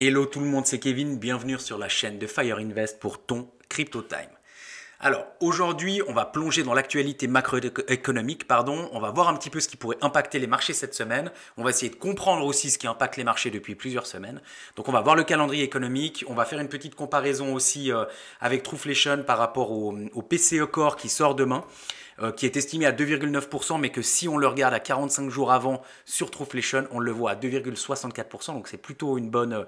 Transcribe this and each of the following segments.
Hello tout le monde, c'est Kevin, bienvenue sur la chaîne de Fire Invest pour ton Crypto Time. Alors aujourd'hui, on va plonger dans l'actualité macroéconomique, on va voir un petit peu ce qui pourrait impacter les marchés cette semaine. On va essayer de comprendre aussi ce qui impacte les marchés depuis plusieurs semaines. Donc on va voir le calendrier économique, on va faire une petite comparaison aussi avec Trueflation par rapport au PCE Core qui sort demain. Qui est estimé à 2,9%, mais que si on le regarde à 45 jours avant sur Trueflation, on le voit à 2,64%, donc c'est plutôt une bonne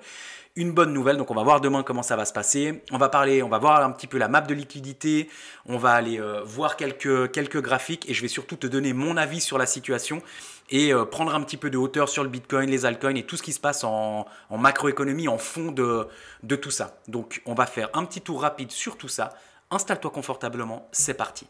nouvelle. Donc on va voir demain comment ça va se passer. On va voir un petit peu la map de liquidité, on va aller voir quelques graphiques et je vais surtout te donner mon avis sur la situation et prendre un petit peu de hauteur sur le Bitcoin, les altcoins et tout ce qui se passe en macroéconomie, en fond de tout ça. Donc on va faire un petit tour rapide sur tout ça. Installe-toi confortablement, c'est parti.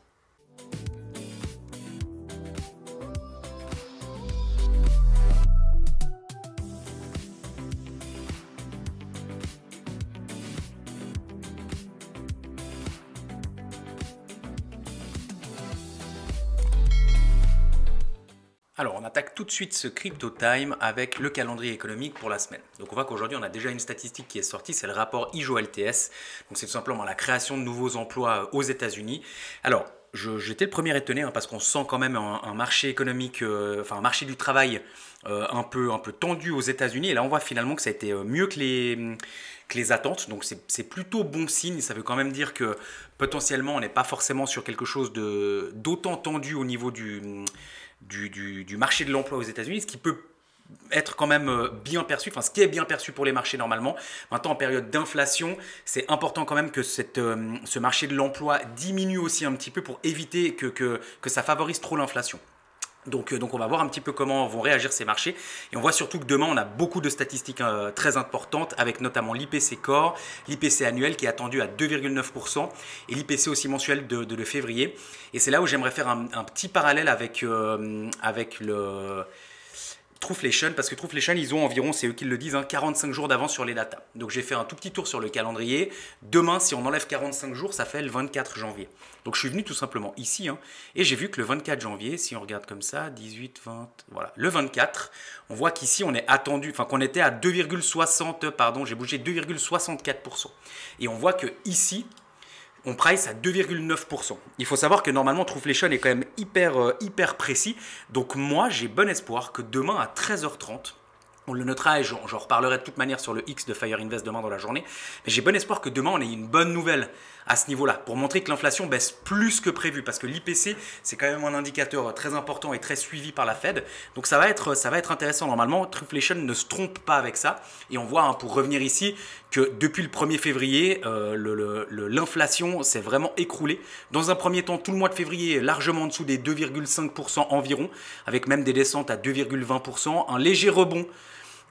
Alors, on attaque tout de suite ce Crypto Time avec le calendrier économique pour la semaine. Donc, on voit qu'aujourd'hui, on a déjà une statistique qui est sortie, c'est le rapport IJO-LTS. Donc, c'est tout simplement la création de nouveaux emplois aux États-Unis. Alors, j'étais le premier étonné parce qu'on sent quand même un marché économique, un marché du travail un peu tendu aux États-Unis. Et là, on voit finalement que ça a été mieux que les attentes. Donc, c'est plutôt bon signe. Ça veut quand même dire que potentiellement, on n'est pas forcément sur quelque chose d'autant tendu au niveau du marché de l'emploi aux États-Unis, ce qui peut être quand même bien perçu, ce qui est bien perçu pour les marchés normalement. Maintenant, en période d'inflation, c'est important quand même que ce marché de l'emploi diminue aussi un petit peu pour éviter que ça favorise trop l'inflation. Donc on va voir un petit peu comment vont réagir ces marchés. Et on voit surtout que demain, on a beaucoup de statistiques très importantes, avec notamment l'IPC Core, l'IPC annuel qui est attendu à 2,9% et l'IPC aussi mensuel de février. Et c'est là où j'aimerais faire un petit parallèle avec le Trueflation, parce que Trueflation, ils ont environ, c'est eux qui le disent, 45 jours d'avance sur les datas. Donc j'ai fait un tout petit tour sur le calendrier. Demain, si on enlève 45 jours, ça fait le 24 janvier. Donc je suis venu tout simplement ici, et j'ai vu que le 24 janvier, si on regarde comme ça, 18, 20, voilà, le 24, on voit qu'ici on est attendu, qu'on était à 2,60, pardon, j'ai bougé 2,64%. Et on voit que ici, on price à 2,9%. Il faut savoir que normalement Trueflation est quand même hyper précis. Donc moi j'ai bon espoir que demain à 13h30, on le notera et j'en reparlerai de toute manière sur le X de Fire Invest demain dans la journée. Mais j'ai bon espoir que demain on ait une bonne nouvelle à ce niveau-là pour montrer que l'inflation baisse plus que prévu parce que l'IPC c'est quand même un indicateur très important et très suivi par la Fed. Donc ça va être intéressant normalement. Trueflation ne se trompe pas avec ça et on voit pour revenir ici que depuis le 1er février l'inflation s'est vraiment écroulée. Dans un premier temps tout le mois de février largement en dessous des 2,5% environ avec même des descentes à 2,20%, un léger rebond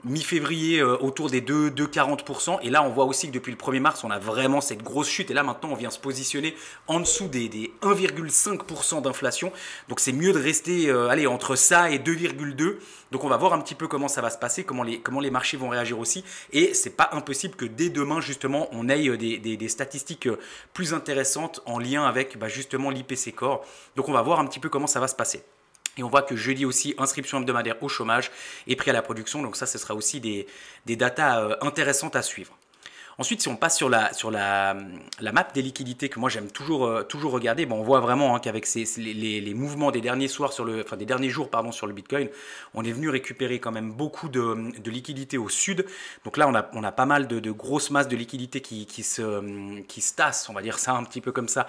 mi-février autour des 2,40%. Et là, on voit aussi que depuis le 1er mars, on a vraiment cette grosse chute. Et là, maintenant, on vient se positionner en dessous des 1,5% d'inflation. Donc, c'est mieux de rester entre ça et 2,2. Donc, on va voir un petit peu comment ça va se passer, comment les marchés vont réagir aussi. Et c'est pas impossible que dès demain, justement, on ait des statistiques plus intéressantes en lien avec justement l'IPC Core. Donc, on va voir un petit peu comment ça va se passer. Et on voit que jeudi aussi, inscription hebdomadaire au chômage et prix à la production. Donc ça, ce sera aussi des datas intéressantes à suivre. Ensuite, si on passe sur la map des liquidités que moi j'aime toujours regarder, on voit vraiment qu'avec les mouvements des derniers soirs des derniers jours sur le Bitcoin, on est venu récupérer quand même beaucoup de liquidités au sud. Donc là, on a pas mal de grosses masses de liquidités qui se tassent, on va dire ça un petit peu comme ça,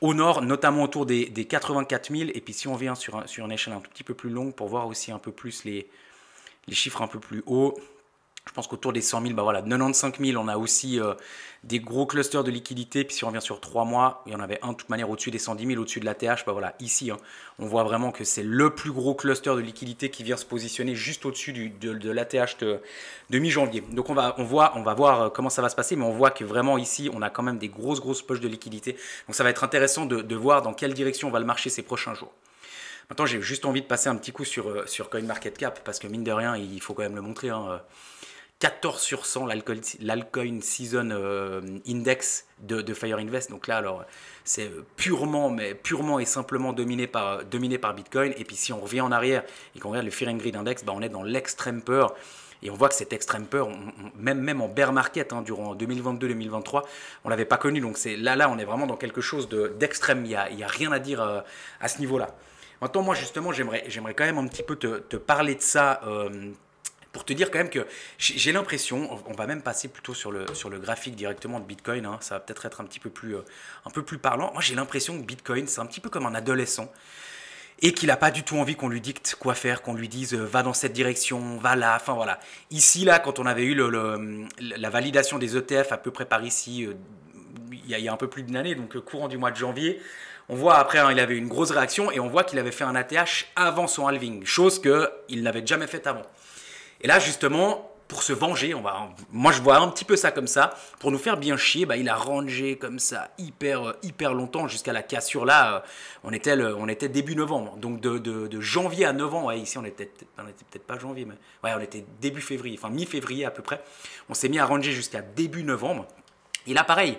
au nord, notamment autour des 84 000. Et puis si on vient sur une échelle un tout petit peu plus longue pour voir aussi un peu plus les chiffres un peu plus hauts. Je pense qu'autour des 100 000, 95 000, on a aussi des gros clusters de liquidités. Puis si on revient sur 3 mois, il y en avait un de toute manière au-dessus des 110 000, au-dessus de l'ATH. Ici, on voit vraiment que c'est le plus gros cluster de liquidités qui vient se positionner juste au-dessus de l'ATH de mi-janvier. Donc on va voir comment ça va se passer, mais on voit que vraiment ici, on a quand même des grosses poches de liquidités. Donc ça va être intéressant de voir dans quelle direction va le marché ces prochains jours. Maintenant, j'ai juste envie de passer un petit coup sur CoinMarketCap parce que mine de rien, il faut quand même le montrer. 14 sur 100 l'Altcoin Season Index de Fire Invest. Donc là, alors, c'est purement et simplement dominé par Bitcoin. Et puis si on revient en arrière et qu'on regarde le Fear and Greed Index, on est dans l'extrême peur. Et on voit que cette extrême peur, même en bear market, hein, durant 2022-2023, on l'avait pas connu. Donc là, on est vraiment dans quelque chose d'extrême. Il y a rien à dire à ce niveau-là. Maintenant, moi, justement, j'aimerais quand même un petit peu te parler de ça. Pour te dire quand même que j'ai l'impression, on va même passer plutôt sur le graphique directement de Bitcoin, hein, ça va peut-être être un peu plus parlant. Moi j'ai l'impression que Bitcoin c'est un petit peu comme un adolescent et qu'il n'a pas du tout envie qu'on lui dicte quoi faire, qu'on lui dise va dans cette direction, va là, enfin voilà. Ici là quand on avait eu la validation des ETF à peu près par ici, il y a un peu plus d'une année, donc courant du mois de janvier, on voit après, hein, il avait une grosse réaction et on voit qu'il avait fait un ATH avant son halving, chose qu'il n'avait jamais faite avant. Et là, justement, pour se venger, moi je vois un petit peu ça comme ça, pour nous faire bien chier, il a rangé comme ça hyper longtemps jusqu'à la cassure là, on était début novembre, donc de janvier à novembre, ouais, ici on était peut-être pas janvier, mais ouais, on était début février, enfin mi-février à peu près, on s'est mis à ranger jusqu'à début novembre. Et là, pareil,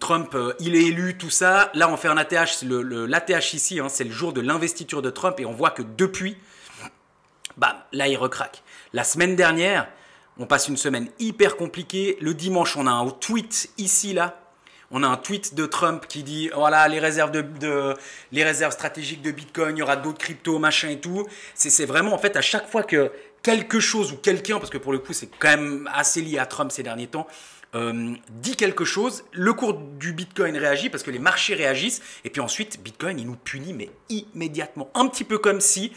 Trump, il est élu, tout ça. Là, on fait un ATH, l'ATH ici, hein, c'est le jour de l'investiture de Trump, et on voit que depuis, là, il recraque. La semaine dernière, on passe une semaine hyper compliquée. Le dimanche, on a un tweet ici, là. On a un tweet de Trump qui dit voilà les réserves les réserves stratégiques de Bitcoin, il y aura d'autres cryptos, machin et tout. C'est vraiment en fait à chaque fois que quelque chose ou quelqu'un, parce que pour le coup c'est quand même assez lié à Trump ces derniers temps, dit quelque chose, le cours du Bitcoin réagit parce que les marchés réagissent et puis ensuite Bitcoin il nous punit mais immédiatement. Un petit peu comme si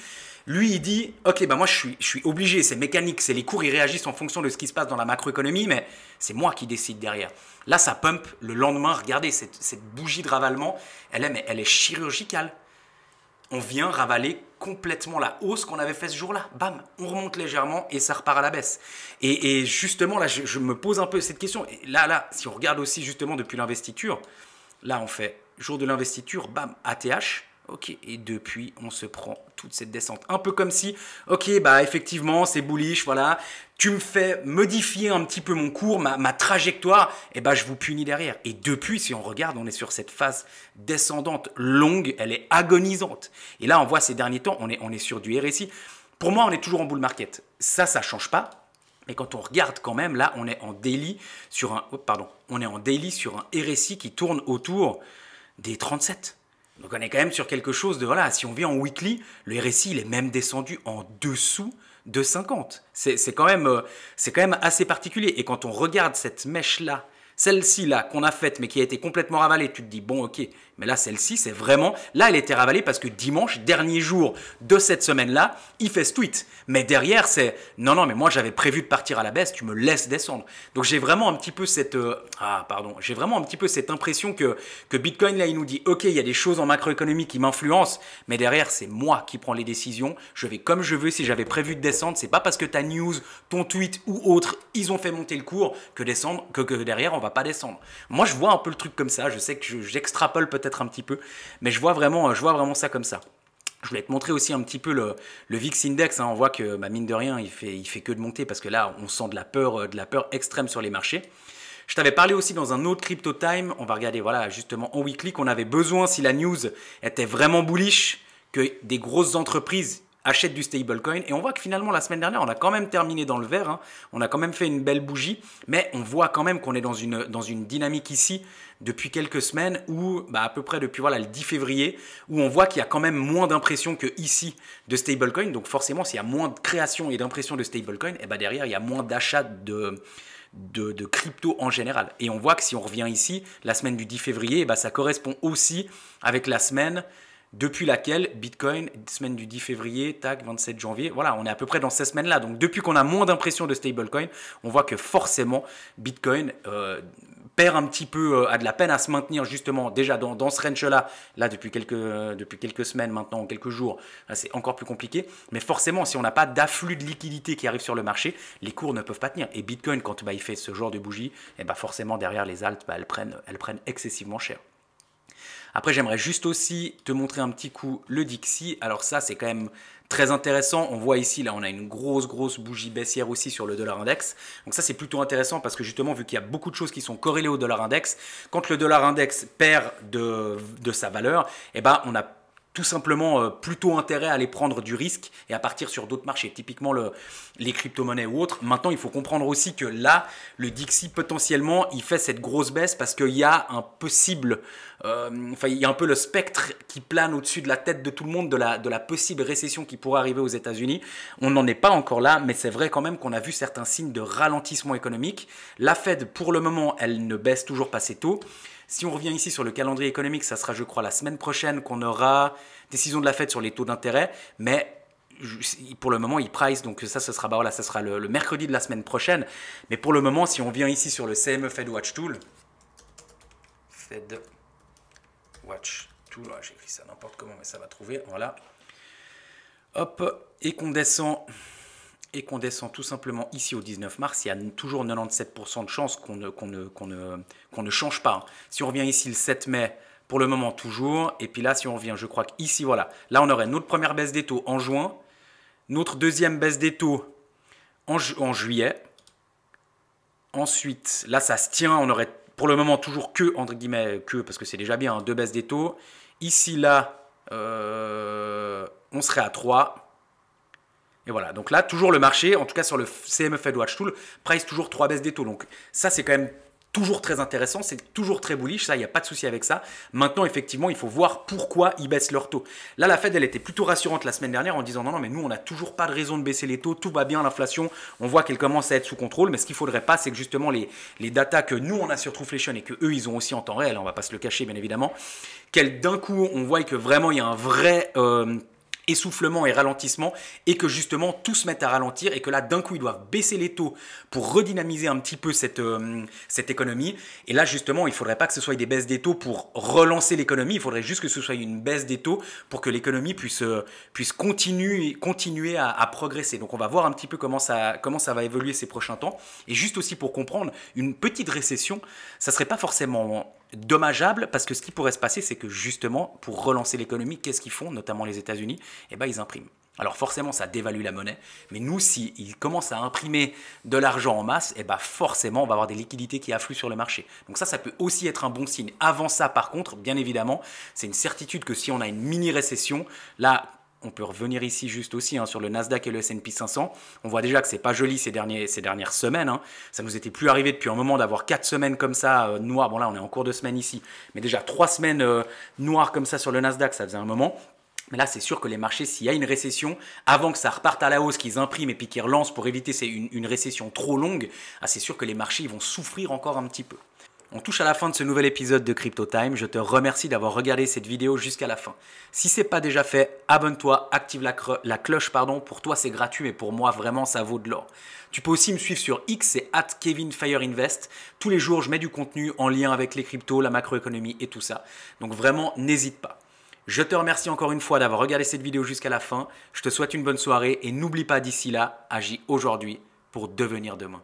lui, il dit, ok, moi je suis obligé, c'est mécanique, c'est les cours, ils réagissent en fonction de ce qui se passe dans la macroéconomie, mais c'est moi qui décide derrière. Là, ça pump le lendemain, regardez, cette bougie de ravalement, elle est chirurgicale. On vient ravaler complètement la hausse qu'on avait fait ce jour-là. Bam, on remonte légèrement et ça repart à la baisse. Et justement, là, je me pose un peu cette question. Et là, si on regarde aussi justement depuis l'investiture, là, on fait jour de l'investiture, bam, ATH. Ok, et depuis, on se prend toute cette descente. Un peu comme si, ok, effectivement, c'est bullish, voilà. Tu me fais modifier un petit peu mon cours, ma trajectoire, et je vous punis derrière. Et depuis, si on regarde, on est sur cette phase descendante longue, elle est agonisante. Et là, on voit ces derniers temps, on est sur du RSI. Pour moi, on est toujours en bull market. Ça change pas. Mais quand on regarde quand même, là, on est en daily sur un RSI qui tourne autour des 37. Donc on est quand même sur quelque chose de, voilà, si on vient en weekly, le RSI il est même descendu en dessous de 50. C'est quand même assez particulier. Et quand on regarde cette mèche-là, celle-ci là qu'on a faite mais qui a été complètement ravalée, tu te dis bon ok, mais là celle-ci c'est vraiment, là elle était ravalée parce que dimanche, dernier jour de cette semaine-là, il fait ce tweet. Mais derrière c'est non mais moi j'avais prévu de partir à la baisse, tu me laisses descendre. Donc j'ai vraiment un petit peu cette impression que Bitcoin là il nous dit ok il y a des choses en macroéconomie qui m'influencent, mais derrière c'est moi qui prends les décisions, je vais comme je veux. Si j'avais prévu de descendre, c'est pas parce que ta news, ton tweet ou autre, ils ont fait monter le cours que derrière on va pas descendre. Moi je vois un peu le truc comme ça, je sais que j'extrapole peut-être un petit peu, mais je vois vraiment ça comme ça. Je voulais te montrer aussi un petit peu le VIX Index, hein. On voit que mine de rien il fait que de monter parce que là on sent de la peur extrême sur les marchés. Je t'avais parlé aussi dans un autre Crypto Time, on va regarder voilà justement en weekly qu'on avait besoin, si la news était vraiment bullish, que des grosses entreprises achètent du stablecoin, et on voit que finalement la semaine dernière on a quand même terminé dans le vert, hein. On a quand même fait une belle bougie, mais on voit quand même qu'on est dans une dynamique ici depuis quelques semaines où à peu près depuis le 10 février où on voit qu'il y a quand même moins d'impression que ici de stablecoin. Donc forcément s'il y a moins de création et d'impression de stablecoin, et derrière il y a moins d'achat de crypto en général. Et on voit que si on revient ici, la semaine du 10 février, ça correspond aussi avec la semaine depuis laquelle Bitcoin, semaine du 10 février, 27 janvier, voilà, on est à peu près dans ces semaines-là. Donc depuis qu'on a moins d'impression de stablecoin, on voit que forcément Bitcoin perd un petit peu, a de la peine à se maintenir justement déjà dans ce range-là, depuis quelques semaines maintenant, quelques jours, c'est encore plus compliqué. Mais forcément, si on n'a pas d'afflux de liquidité qui arrive sur le marché, les cours ne peuvent pas tenir. Et Bitcoin, quand il fait ce genre de bougie, forcément derrière les alts, elles prennent excessivement cher. Après, j'aimerais juste aussi te montrer un petit coup le Dixie. Alors ça, c'est quand même très intéressant. On voit ici, là, on a une grosse bougie baissière aussi sur le dollar index. Donc ça, c'est plutôt intéressant parce que justement, vu qu'il y a beaucoup de choses qui sont corrélées au dollar index, quand le dollar index perd de sa valeur, on a tout simplement plutôt intérêt à aller prendre du risque et à partir sur d'autres marchés, typiquement les crypto-monnaies ou autres. Maintenant, il faut comprendre aussi que là, le Dixie, potentiellement, il fait cette grosse baisse parce qu'il y a un possible, il y a un peu le spectre qui plane au-dessus de la tête de tout le monde de la possible récession qui pourrait arriver aux États-Unis. On n'en est pas encore là, mais c'est vrai quand même qu'on a vu certains signes de ralentissement économique. La Fed, pour le moment, elle ne baisse toujours pas ses taux. Si on revient ici sur le calendrier économique, ça sera, je crois, la semaine prochaine qu'on aura décision de la Fed sur les taux d'intérêt. Mais pour le moment, il price, donc ça, ce sera, ça sera le mercredi de la semaine prochaine. Mais pour le moment, si on vient ici sur le CME Fed Watch Tool, Fed Watch Tool, j'ai écrit ça n'importe comment, mais ça va trouver, voilà. Hop, et qu'on descend tout simplement ici au 19 mars, il y a toujours 97% de chances qu'on ne change pas. Si on revient ici le 7 mai, pour le moment toujours, et puis là si on revient, je crois qu'ici, voilà, là on aurait notre première baisse des taux en juin, notre deuxième baisse des taux en juillet, ensuite, là ça se tient, on aurait pour le moment toujours que, entre guillemets, que, parce que c'est déjà bien, hein, 2 baisses des taux, ici là, on serait à 3. Et voilà, donc là, toujours le marché, en tout cas sur le CME Fed Watch Tool, price toujours 3 baisses des taux. Donc ça, c'est quand même toujours très intéressant, c'est toujours très bullish, ça, il n'y a pas de souci avec ça. Maintenant, effectivement, il faut voir pourquoi ils baissent leurs taux. Là, la Fed, elle était plutôt rassurante la semaine dernière en disant non, mais nous, on n'a toujours pas de raison de baisser les taux, tout va bien, l'inflation, on voit qu'elle commence à être sous contrôle, mais ce qu'il ne faudrait pas, c'est que justement les datas que nous, on a sur Trueflation et que eux, ils ont aussi en temps réel, on ne va pas se le cacher, bien évidemment, qu'elle d'un coup, on voit que vraiment, il y a un vrai essoufflement et ralentissement et que justement tout se met à ralentir et que là d'un coup ils doivent baisser les taux pour redynamiser un petit peu cette économie et là justement il ne faudrait pas que ce soit des baisses des taux pour relancer l'économie, il faudrait juste que ce soit une baisse des taux pour que l'économie puisse continuer à progresser. Donc on va voir un petit peu comment ça va évoluer ces prochains temps et juste aussi pour comprendre, une petite récession ça serait pas forcément dommageable parce que ce qui pourrait se passer c'est que justement pour relancer l'économie, qu'est-ce qu'ils font, notamment les États-Unis? Eh ben, ils impriment. Alors forcément, ça dévalue la monnaie, mais nous, s'ils commencent à imprimer de l'argent en masse, eh ben forcément, on va avoir des liquidités qui affluent sur le marché. Donc ça peut aussi être un bon signe. Avant ça, par contre, bien évidemment, c'est une certitude que si on a une mini-récession, là, on peut revenir ici juste aussi sur le Nasdaq et le S&P 500. On voit déjà que c'est pas joli ces dernières semaines. Ça nous était plus arrivé depuis un moment d'avoir 4 semaines comme ça noires. Bon là, on est en cours de semaine ici, mais déjà 3 semaines noires comme ça sur le Nasdaq, ça faisait un moment. Mais là, c'est sûr que les marchés, s'il y a une récession, avant que ça reparte à la hausse, qu'ils impriment et puis qu'ils relancent pour éviter une récession trop longue, c'est sûr que les marchés ils vont souffrir encore un petit peu. On touche à la fin de ce nouvel épisode de Crypto Time. Je te remercie d'avoir regardé cette vidéo jusqu'à la fin. Si ce n'est pas déjà fait, abonne-toi, active la cloche. Pour toi, c'est gratuit, mais pour moi, vraiment, ça vaut de l'or. Tu peux aussi me suivre sur X, c'est @KevinFireInvest. Tous les jours, je mets du contenu en lien avec les cryptos, la macroéconomie et tout ça. Donc vraiment, n'hésite pas. Je te remercie encore une fois d'avoir regardé cette vidéo jusqu'à la fin. Je te souhaite une bonne soirée et n'oublie pas d'ici là, agis aujourd'hui pour devenir demain.